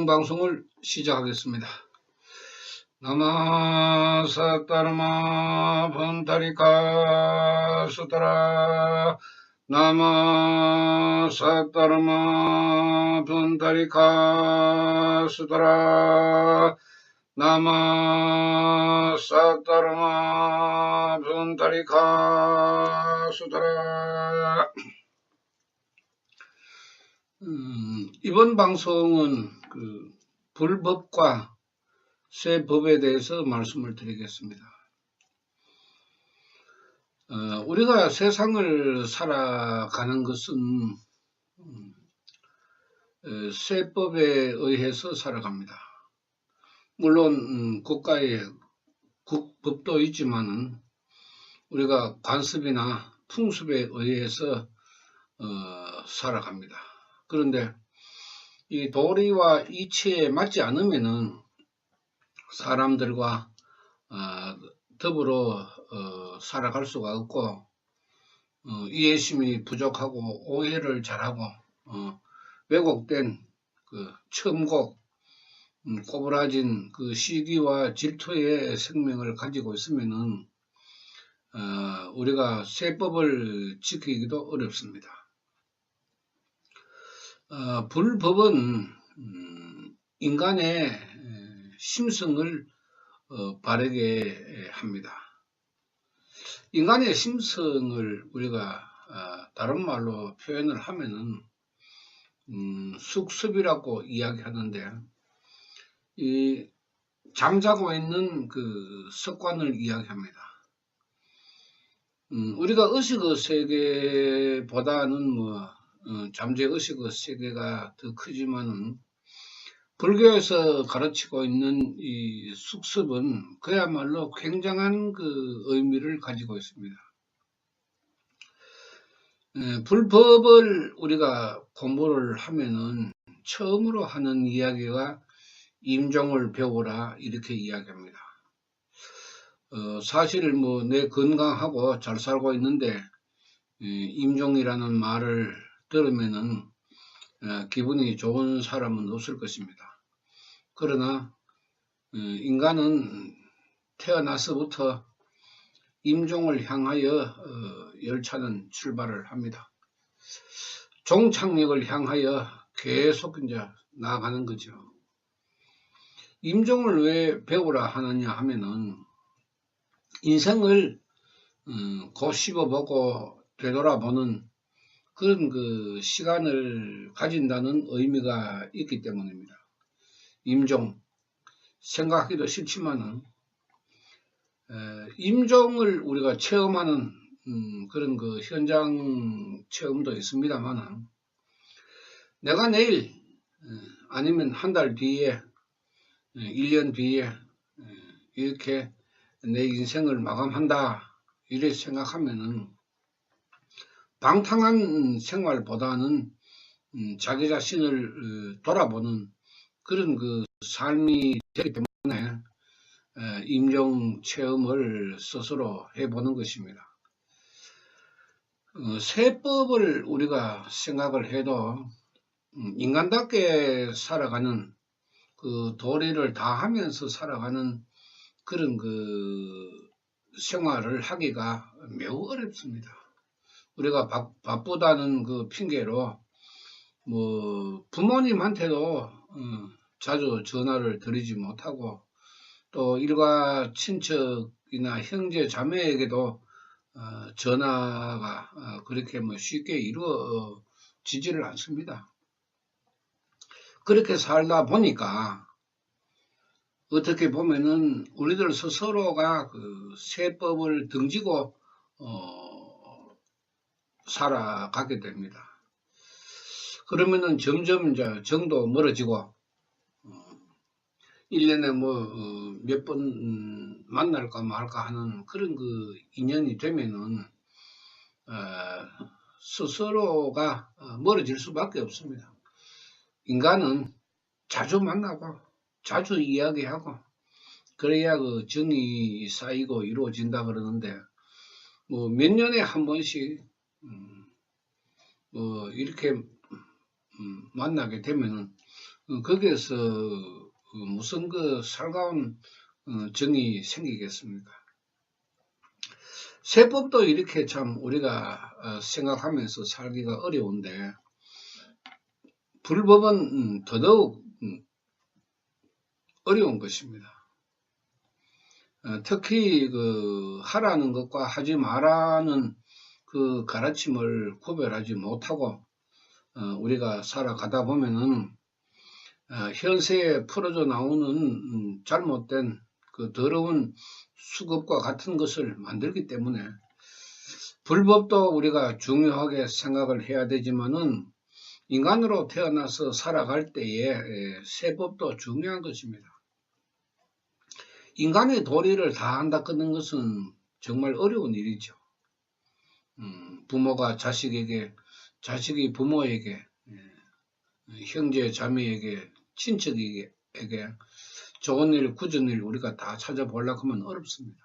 이번 방송을 시작하겠습니다. 나마사따르마 분타리카 수타라 나마사따르마 분타리카 수타라 나마사따르마 분타리카 수타라. 이번 방송은 불법과 쇠법에 대해서 말씀을 드리겠습니다. 우리가 세상을 살아가는 것은 쇠법에 의해서 살아갑니다. 물론 국가의 법도 있지만은 우리가 관습이나 풍습에 의해서 살아갑니다. 그런데 이 도리와 이치에 맞지 않으면은 사람들과 더불어 살아갈 수가 없고 이해심이 부족하고 오해를 잘하고 왜곡된 첨곡 꼬부라진 시기와 질투의 생명을 가지고 있으면은 우리가 쇠법을 지키기도 어렵습니다. 불법은 인간의 심성을 바르게 합니다. 인간의 심성을 우리가 다른 말로 표현을 하면은 숙습이라고 이야기하는데, 이 잠자고 있는 습관을 이야기합니다. 우리가 의식의 세계보다는 잠재 의식의 세계가 더 크지만은 불교에서 가르치고 있는 이 숙습은 그야말로 굉장한 의미를 가지고 있습니다. 불법을 우리가 공부를 하면은 처음으로 하는 이야기가 임종을 배우라 이렇게 이야기합니다. 사실 내 건강하고 잘 살고 있는데 임종이라는 말을 들으면은 기분이 좋은 사람은 없을 것입니다. 그러나 인간은 태어나서부터 임종을 향하여 열차는 출발을 합니다. 종착역을 향하여 계속 이제 나아가는 거죠. 임종을 왜 배우라 하느냐 하면은 인생을 곱씹어보고 되돌아보는 그런 시간을 가진다는 의미가 있기 때문입니다. 임종, 생각하기도 싫지만은 임종을 우리가 체험하는 그런 현장 체험도 있습니다만은 내가 내일 아니면 한 달 뒤에 1년 뒤에 이렇게 내 인생을 마감한다 이렇게 생각하면은 방탕한 생활보다는 자기 자신을 돌아보는 그런 삶이 되기 때문에 임종 체험을 스스로 해보는 것입니다. 쇠법을 우리가 생각을 해도 인간답게 살아가는 도리를 다 하면서 살아가는 그런 생활을 하기가 매우 어렵습니다. 우리가 바쁘다는 핑계로 부모님한테도 자주 전화를 드리지 못하고 또 일가 친척이나 형제 자매에게도 전화가 그렇게 쉽게 이루어지지를 않습니다. 그렇게 살다 보니까 어떻게 보면은 우리들 스스로가 쇠법을 등지고 살아가게 됩니다. 그러면은 점점 이제 정도 멀어지고 1년에 몇 번 만날까 말까 하는 그런 인연이 되면은 스스로가 멀어질 수밖에 없습니다. 인간은 자주 만나고 자주 이야기하고 그래야 정이 쌓이고 이루어진다 그러는데 몇 년에 한 번씩 이렇게 만나게 되면은 거기에서 무슨 그 살가운 정이 생기겠습니까? 세법도 이렇게 참 우리가 생각하면서 살기가 어려운데 불법은 더더욱 어려운 것입니다. 특히 그 하라는 것과 하지 말라는 그 가르침을 구별하지 못하고 우리가 살아가다 보면은 현세에 풀어져 나오는 잘못된 그 더러운 수급과 같은 것을 만들기 때문에 불법도 우리가 중요하게 생각을 해야 되지만은 인간으로 태어나서 살아갈 때에 세법도 중요한 것입니다. 인간의 도리를 다 한다는 것은 정말 어려운 일이죠. 부모가 자식에게, 자식이 부모에게, 형제 자매에게, 친척에게 좋은 일, 굳은 일 우리가 다 찾아보려고 하면 어렵습니다.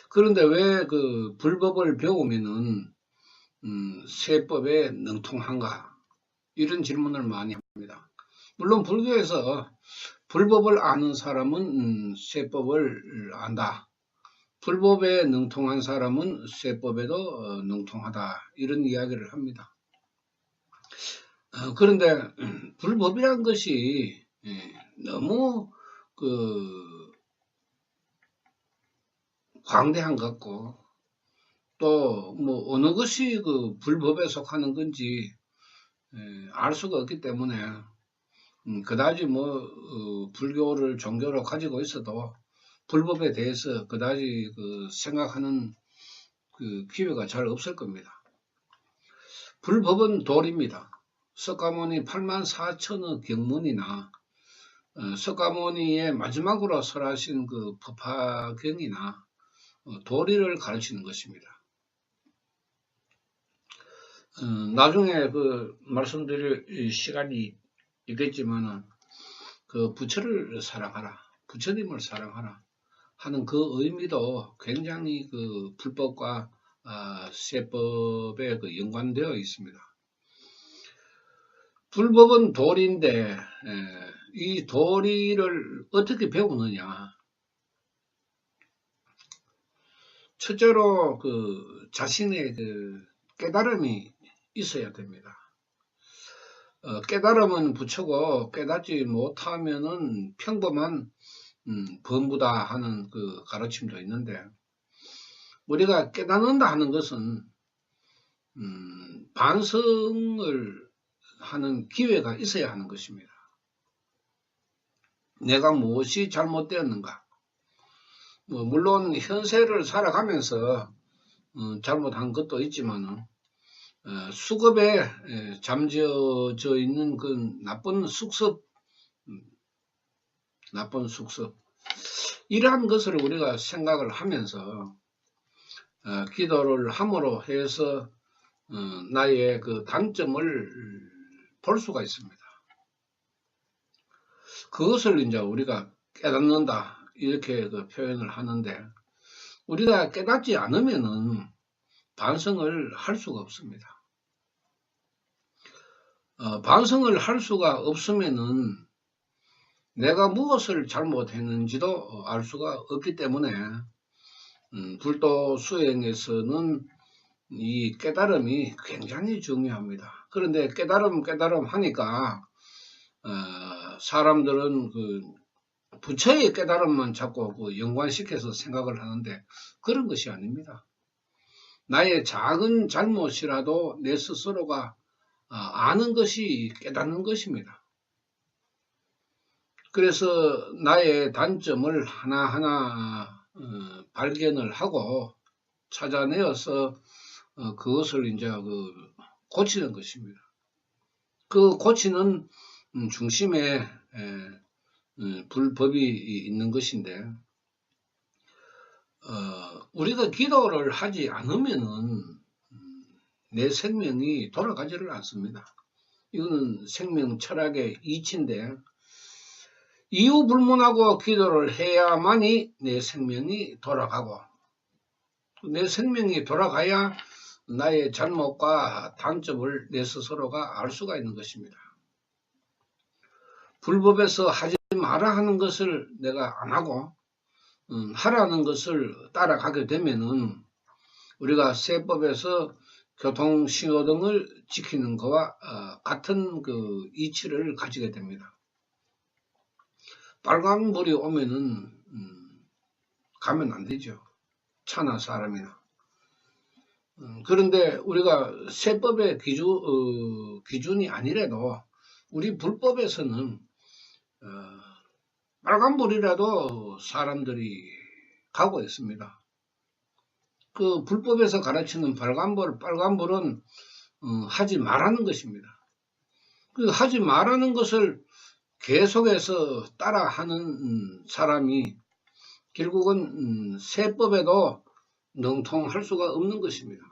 그런데 왜 그 불법을 배우면은 세법에 능통한가? 이런 질문을 많이 합니다. 물론 불교에서 불법을 아는 사람은 세법을 안다. 불법에 능통한 사람은 세법에도 능통하다. 이런 이야기를 합니다. 그런데 불법이란 것이 너무 그 광대한 것 같고 또 뭐 어느 것이 그 불법에 속하는 건지 알 수가 없기 때문에 그다지 뭐 불교를 종교로 가지고 있어도 불법에 대해서 그다지 그 생각하는 그 기회가 잘 없을 겁니다. 불법은 도리입니다. 석가모니 84,000의 경문이나 석가모니의 마지막으로 설하신 그 법화경이나 도리를 가르치는 것입니다. 나중에 그 말씀드릴 시간이 있겠지만은 그 부처를 사랑하라, 부처님을 사랑하라 하는 그 의미도 굉장히 그 불법과 세법에 그 연관되어 있습니다. 불법은 도리인데 이 도리를 어떻게 배우느냐? 첫째로 그 자신의 그 깨달음이 있어야 됩니다. 깨달음은 부처고 깨닫지 못하면은 평범한 범부다 하는 그 가르침도 있는데 우리가 깨닫는다 하는 것은 반성을 하는 기회가 있어야 하는 것입니다. 내가 무엇이 잘못되었는가? 물론 현세를 살아가면서 잘못한 것도 있지만은 수급에 잠재져 있는 그 나쁜 숙습, 이러한 것을 우리가 생각을 하면서 기도를 함으로 해서 나의 그 단점을 볼 수가 있습니다. 그것을 이제 우리가 깨닫는다 이렇게 그 표현을 하는데 우리가 깨닫지 않으면은 반성을 할 수가 없습니다. 반성을 할 수가 없으면은 내가 무엇을 잘못했는지도 알 수가 없기 때문에 불도 수행에서는 이 깨달음이 굉장히 중요합니다. 그런데 깨달음 하니까 사람들은 그 부처의 깨달음만 자꾸 그 연관시켜서 생각을 하는데 그런 것이 아닙니다. 나의 작은 잘못이라도 내 스스로가 아는 것이 깨닫는 것입니다. 그래서 나의 단점을 하나하나 발견을 하고 찾아내어서 그것을 이제 그 고치는 것입니다. 그 고치는 중심에 불법이 있는 것인데 우리가 기도를 하지 않으면은 내 생명이 돌아가지를 않습니다. 이거는 생명 철학의 이치인데 이유 불문하고 기도를 해야만이 내 생명이 돌아가고 내 생명이 돌아가야 나의 잘못과 단점을 내 스스로가 알 수가 있는 것입니다. 불법에서 하지 마라 하는 것을 내가 안 하고 하라는 것을 따라가게 되면은 우리가 세법에서 교통신호등을 지키는 것과 같은 그 이치를 가지게 됩니다. 빨간불이 오면은 가면 안 되죠. 차나 사람이나. 그런데 우리가 세법의 기준이 아니래도 우리 불법에서는 빨간불이라도 사람들이 가고 있습니다. 그 불법에서 가르치는 빨간불은 하지 말라는 것입니다. 그 하지 말라는 것을 계속해서 따라하는 사람이 결국은 세법에도 능통할 수가 없는 것입니다.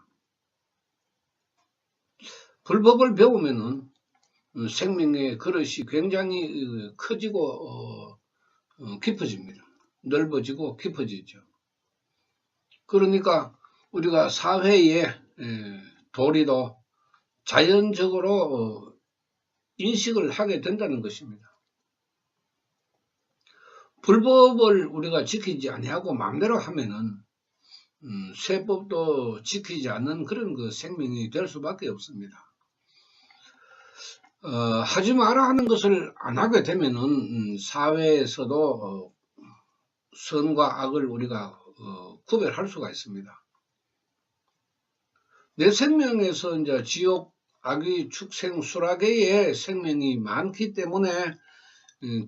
불법을 배우면은 생명의 그릇이 굉장히 커지고 깊어집니다. 넓어지고 깊어지죠. 그러니까 우리가 사회의 도리도 자연적으로 인식을 하게 된다는 것입니다. 불법을 우리가 지키지 아니하고 마음대로 하면은 세법도 지키지 않는 그런 그 생명이 될 수밖에 없습니다. 하지 마라 하는 것을 안 하게 되면은 사회에서도 선과 악을 우리가 구별할 수가 있습니다. 내 생명에서 이제 지옥, 악의, 축생, 수라계의 생명이 많기 때문에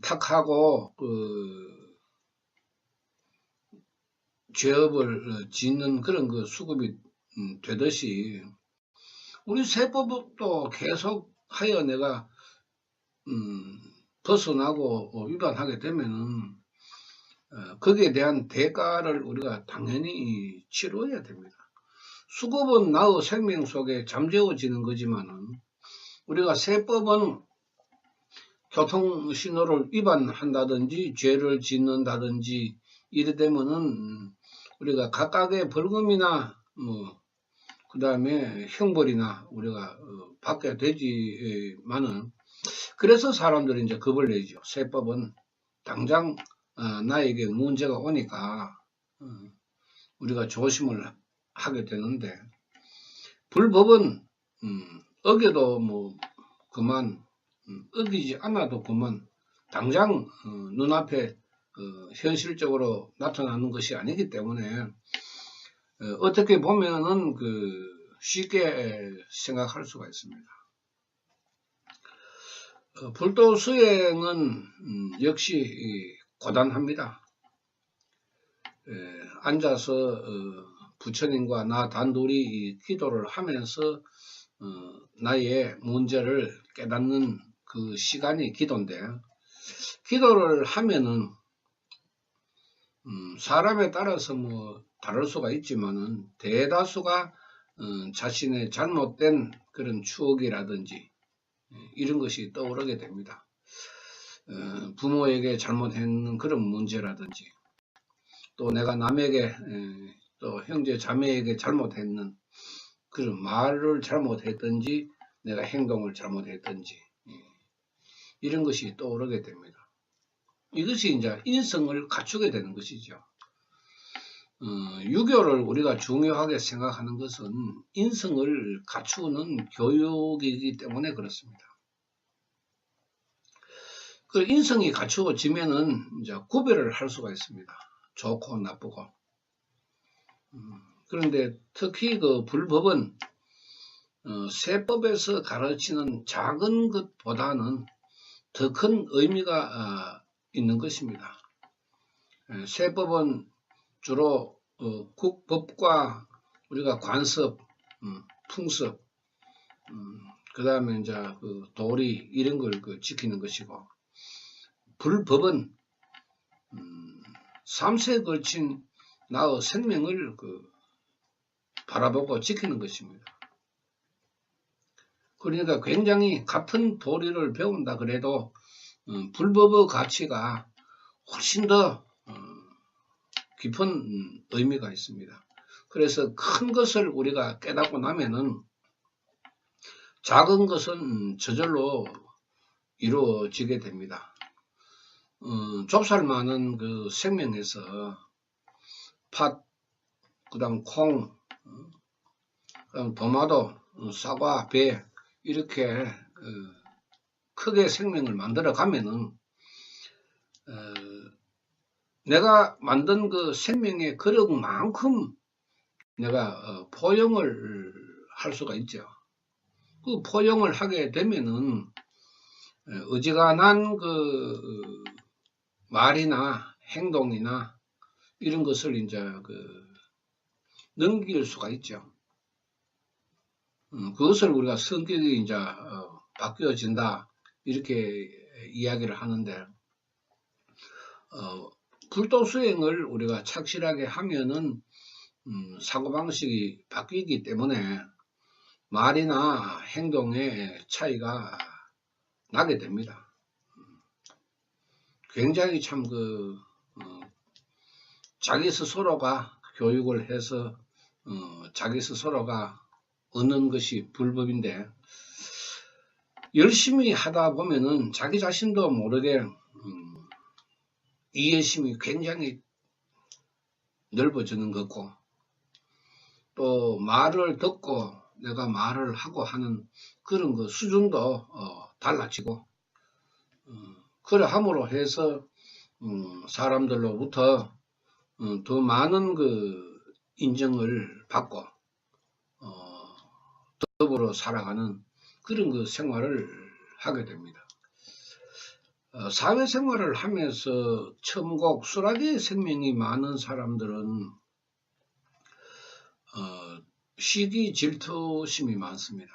탁하고 죄업을 짓는 그런 그 수급이 되듯이 우리 세법도 계속하여 내가 벗어나고 위반하게 되면은 거기에 대한 대가를 우리가 당연히 치러야 됩니다. 수급은 나의 생명 속에 잠재워지는 거지만은 우리가 세법은 교통신호를 위반한다든지 죄를 짓는다든지 이래 되면은 우리가 각각의 벌금이나 그 다음에 형벌이나 우리가 받게 되지만은 그래서 사람들이 이제 겁을 내죠. 세법은 당장 나에게 문제가 오니까 우리가 조심을 하게 되는데 불법은 어겨도 그만 어기지 않아도 그만 당장 눈앞에 현실적으로 나타나는 것이 아니기 때문에 어떻게 보면은 쉽게 생각할 수가 있습니다. 불도 수행은 역시 고단합니다. 앉아서 부처님과 나 단둘이 기도를 하면서 나의 문제를 깨닫는 그 시간이 기도인데 기도를 하면은 사람에 따라서 다를 수가 있지만은 대다수가 자신의 잘못된 그런 추억이라든지 이런 것이 떠오르게 됩니다. 부모에게 잘못했는 그런 문제라든지 또 내가 남에게 또 형제 자매에게 잘못했는 그런 말을 잘못했든지 내가 행동을 잘못했든지 이런 것이 떠오르게 됩니다. 이것이 이제 인성을 갖추게 되는 것이죠. 유교를 우리가 중요하게 생각하는 것은 인성을 갖추는 교육이기 때문에 그렇습니다. 그 인성이 갖추어지면은 이제 구별을 할 수가 있습니다. 좋고 나쁘고. 그런데 특히 그 불법은 세법에서 가르치는 작은 것보다는 더 큰 의미가 있는 것입니다. 세법은 주로 국법과 우리가 관습, 풍습, 그 다음에 이제 도리 이런 걸 지키는 것이고 불법은 3세에 걸친 나의 생명을 바라보고 지키는 것입니다. 그러니까 굉장히 같은 도리를 배운다 그래도 불법의 가치가 훨씬 더 깊은 의미가 있습니다. 그래서 큰 것을 우리가 깨닫고 나면은 작은 것은 저절로 이루어지게 됩니다. 좁쌀 많은 그 생명에서 팥, 그다음 콩, 그다음 도마도, 사과, 배 이렇게 크게 생명을 만들어 가면은 내가 만든 그 생명의 그릇만큼 내가 포용을 할 수가 있죠. 그 포용을 하게 되면은 어지간한 그 말이나 행동이나 이런 것을 이제 넘길 수가 있죠. 그것을 우리가 성격이 이제 바뀌어진다 이렇게 이야기를 하는데 불도 수행을 우리가 착실하게 하면은 사고방식이 바뀌기 때문에 말이나 행동의 차이가 나게 됩니다. 굉장히 참 자기 스스로가 교육을 해서 자기 스스로가 얻는 것이 불법인데 열심히 하다 보면은 자기 자신도 모르게 이해심이 굉장히 넓어지는 거고 또 말을 듣고 내가 말을 하고 하는 그런 그 수준도 달라지고 그러함으로 해서 사람들로부터 더 많은 그 인정을 받고 더불어 살아가는 그런 그 생활을 하게 됩니다. 사회생활을 하면서 첨곡 수락의 생명이 많은 사람들은 시기 질투심이 많습니다.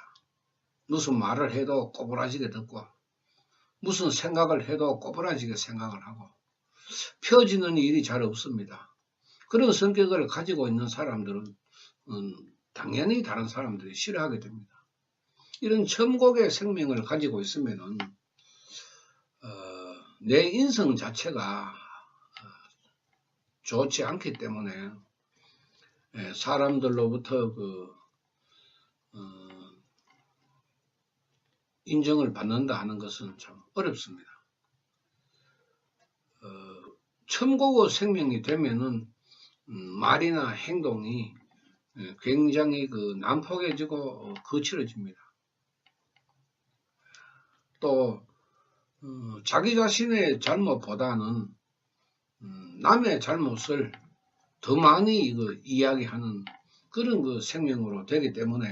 무슨 말을 해도 꼬부라지게 듣고 무슨 생각을 해도 꼬부라지게 생각을 하고 펴지는 일이 잘 없습니다. 그런 성격을 가지고 있는 사람들은 당연히 다른 사람들이 싫어하게 됩니다. 이런 첨곡의 생명을 가지고 있으면은 내 인성 자체가 좋지 않기 때문에 사람들로부터 인정을 받는다 하는 것은 참 어렵습니다. 첨곡의 생명이 되면은 말이나 행동이 굉장히 난폭해지고 거칠어집니다. 또 자기 자신의 잘못보다는 남의 잘못을 더 많이 이야기하는 그런 생명으로 되기 때문에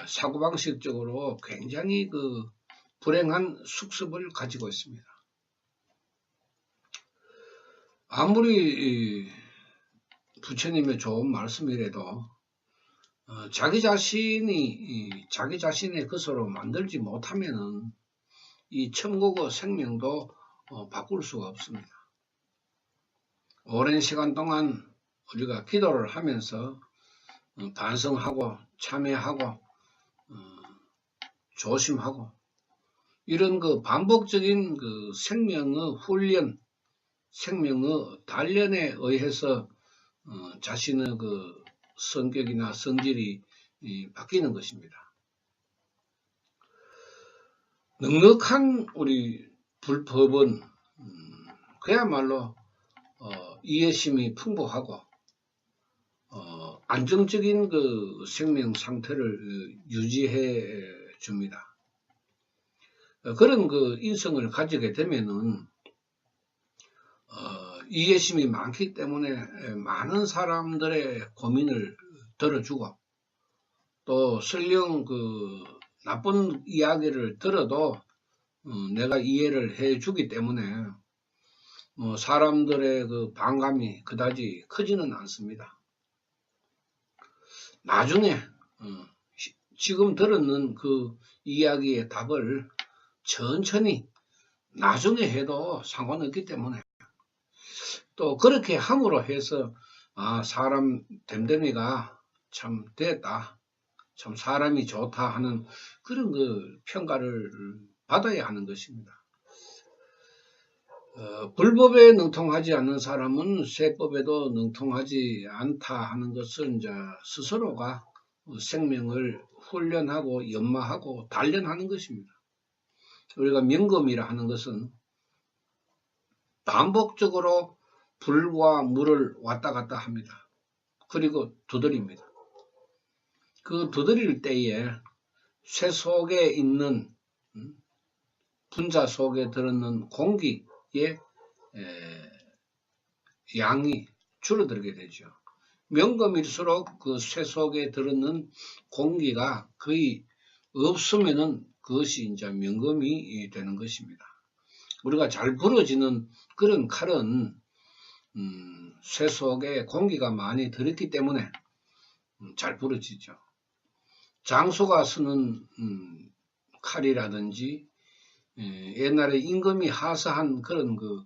사고방식적으로 굉장히 불행한 숙습을 가지고 있습니다. 아무리 부처님의 좋은 말씀이라도 자기 자신이 자기 자신의 것으로 만들지 못하면은 이 천국의 생명도 바꿀 수가 없습니다. 오랜 시간 동안 우리가 기도를 하면서 반성하고 참회하고 조심하고 이런 반복적인 생명의 훈련, 생명의 단련에 의해서 자신의 성격이나 성질이 바뀌는 것입니다. 넉넉한 우리 불법은 그야말로 이해심이 풍부하고 안정적인 생명 상태를 유지해 줍니다. 그런 인성을 가지게 되면은 이해심이 많기 때문에 많은 사람들의 고민을 들어주고 또 설령 나쁜 이야기를 들어도 내가 이해를 해주기 때문에 사람들의 반감이 그다지 크지는 않습니다. 나중에 지금 들었는 이야기의 답을 천천히 나중에 해도 상관없기 때문에 또 그렇게 함으로 해서 사람 됨됨이가 참 됐다, 참 사람이 좋다 하는 그런 평가를 받아야 하는 것입니다. 불법에 능통하지 않는 사람은 세법에도 능통하지 않다 하는 것은 이제 스스로가 생명을 훈련하고 연마하고 단련하는 것입니다. 우리가 명검이라 하는 것은 반복적으로 불과 물을 왔다 갔다 합니다. 그리고 두드립니다. 그 두드릴 때에 쇠 속에 있는 분자 속에 들어있는 공기의 양이 줄어들게 되죠. 명검일수록 그 쇠 속에 들어있는 공기가 거의 없으면은 그것이 이제 명검이 되는 것입니다. 우리가 잘 부러지는 그런 칼은 쇠 속에 공기가 많이 들었기 때문에 잘 부러지죠. 장수가 쓰는 칼이라든지 옛날에 임금이 하사한 그런 그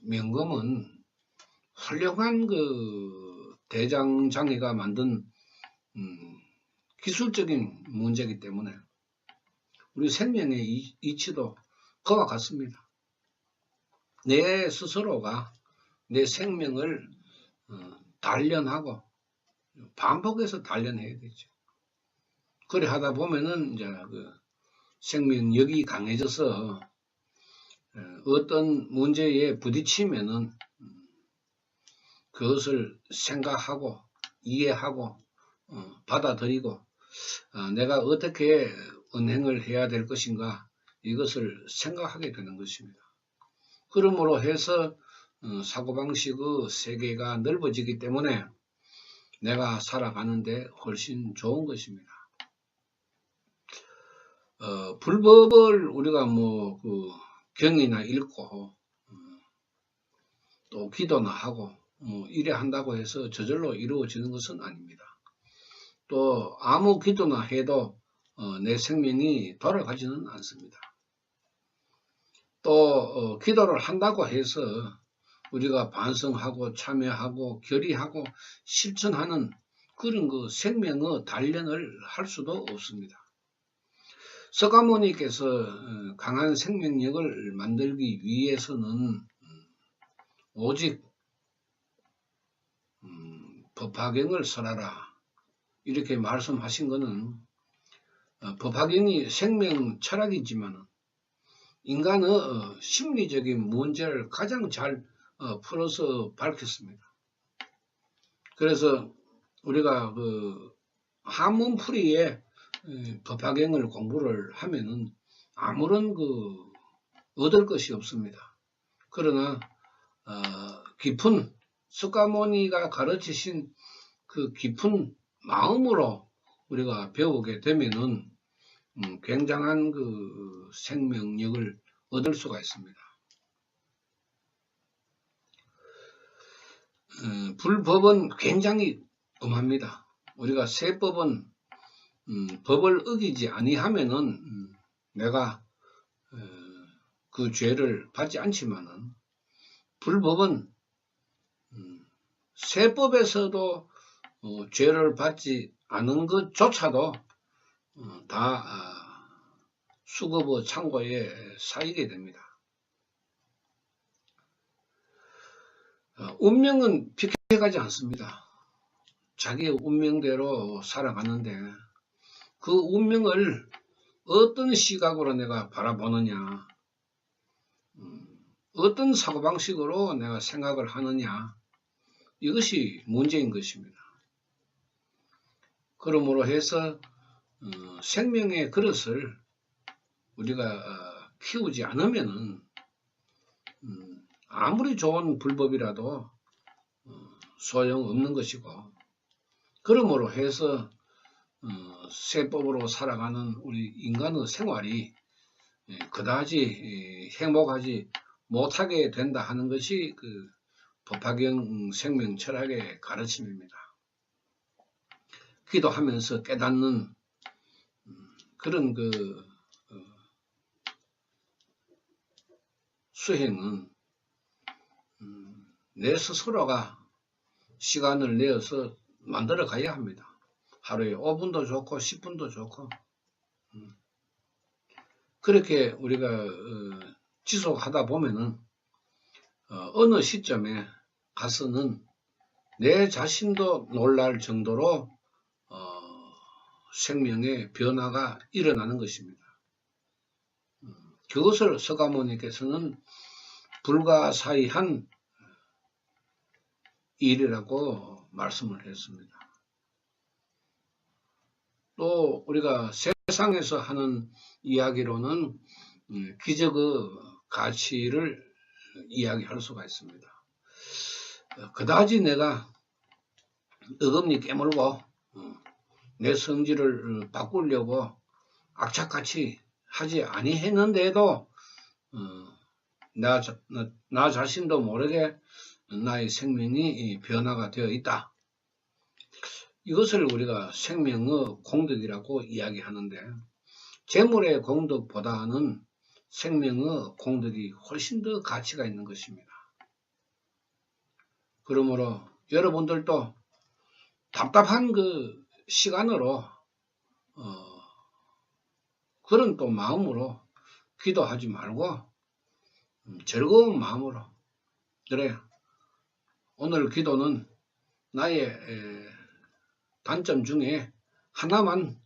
명검은 훌륭한 그 대장장이가 만든 기술적인 문제이기 때문에 우리 생명의 이치도 그와 같습니다. 내 스스로가 내 생명을 단련하고 반복해서 단련해야 되죠. 그래 하다 보면은 이제 그 생명력이 강해져서 어떤 문제에 부딪히면은 그것을 생각하고 이해하고 받아들이고 내가 어떻게 은행을 해야 될 것인가 이것을 생각하게 되는 것입니다. 그러므로 해서 사고방식의 세계가 넓어지기 때문에 내가 살아가는데 훨씬 좋은 것입니다. 불법을 우리가 뭐 그 경이나 읽고 또 기도나 하고 이래 한다고 해서 저절로 이루어지는 것은 아닙니다. 또 아무 기도나 해도 내 생명이 돌아가지는 않습니다. 또 기도를 한다고 해서 우리가 반성하고 참여하고 결의하고 실천하는 그런 그 생명의 단련을 할 수도 없습니다. 석가모니께서 강한 생명력을 만들기 위해서는 오직 법화경을 설하라 이렇게 말씀하신 것은 법화경이 생명 철학이지만 인간의 심리적인 문제를 가장 잘 풀어서 밝혔습니다. 그래서 우리가 그 한문풀이에 법화경을 공부를 하면은 아무런 그 얻을 것이 없습니다. 그러나 깊은 석가모니가 가르치신 그 깊은 마음으로 우리가 배우게 되면은 굉장한 그 생명력을 얻을 수가 있습니다. 불법은 굉장히 엄합니다. 우리가 세법은 법을 어기지 아니하면은 내가 그 죄를 받지 않지만은 불법은 세법에서도 죄를 받지 않은 것조차도 다 수거부 창고에 쌓이게 됩니다. 운명은 비켜가지 않습니다. 자기의 운명대로 살아가는데 그 운명을 어떤 시각으로 내가 바라보느냐, 어떤 사고방식으로 내가 생각을 하느냐, 이것이 문제인 것입니다. 그러므로 해서 생명의 그릇을 우리가 키우지 않으면은 아무리 좋은 불법이라도 소용없는 것이고, 그러므로 해서 세법으로 살아가는 우리 인간의 생활이 그다지 행복하지 못하게 된다 하는 것이 그 법화경 생명 철학의 가르침입니다. 기도하면서 깨닫는 그런 그 수행은 내 스스로가 시간을 내어서 만들어 가야 합니다. 하루에 5분도 좋고 10분도 좋고 그렇게 우리가 지속하다 보면은 어느 시점에 가서는 내 자신도 놀랄 정도로 생명의 변화가 일어나는 것입니다. 그것을 석가모니께서는 불가사의한 일이라고 말씀을 했습니다. 또 우리가 세상에서 하는 이야기로는 기적의 가치를 이야기할 수가 있습니다. 그다지 내가 어금니 깨물고 내 성질을 바꾸려고 악착같이 하지 아니했는데도 나 자신도 모르게 나의 생명이 변화가 되어 있다. 이것을 우리가 생명의 공덕이라고 이야기하는데, 재물의 공덕보다는 생명의 공덕이 훨씬 더 가치가 있는 것입니다. 그러므로 여러분들도 답답한 그 시간으로 그런 또 마음으로 기도하지 말고 즐거운 마음으로, 그래 오늘 기도는 나의 단점 중에 하나만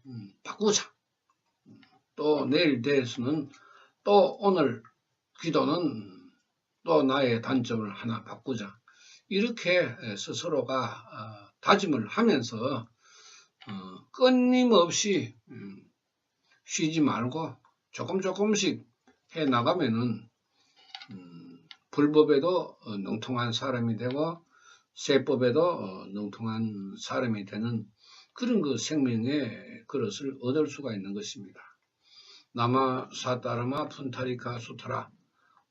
바꾸자. 또 내일 대해서는 또 오늘 기도는 또 나의 단점을 하나 바꾸자. 이렇게 스스로가 다짐을 하면서 끊임없이 쉬지 말고 조금씩 해 나가면은 불법에도 능통한 사람이 되고 세법에도 능통한 사람이 되는 그런 그 생명의 그릇을 얻을 수가 있는 것입니다. 나마 사따르마 푼타리카 수타라,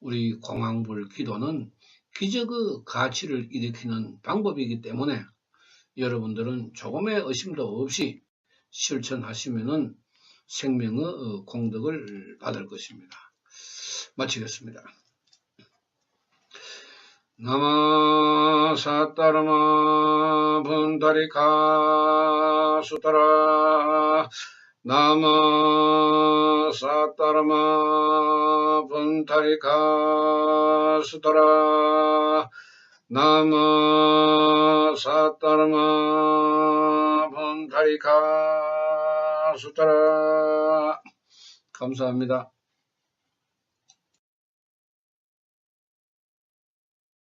우리 공황불 기도는 기적의 가치를 일으키는 방법이기 때문에 여러분들은 조금의 의심도 없이 실천하시면은 생명의 공덕을 받을 것입니다. 마치겠습니다. 나마 사따르마 푼타리카 수타라, 나마 사따르마 푼타리카 수타라, 나마 사따르마 푼타리카 수타라. 감사합니다.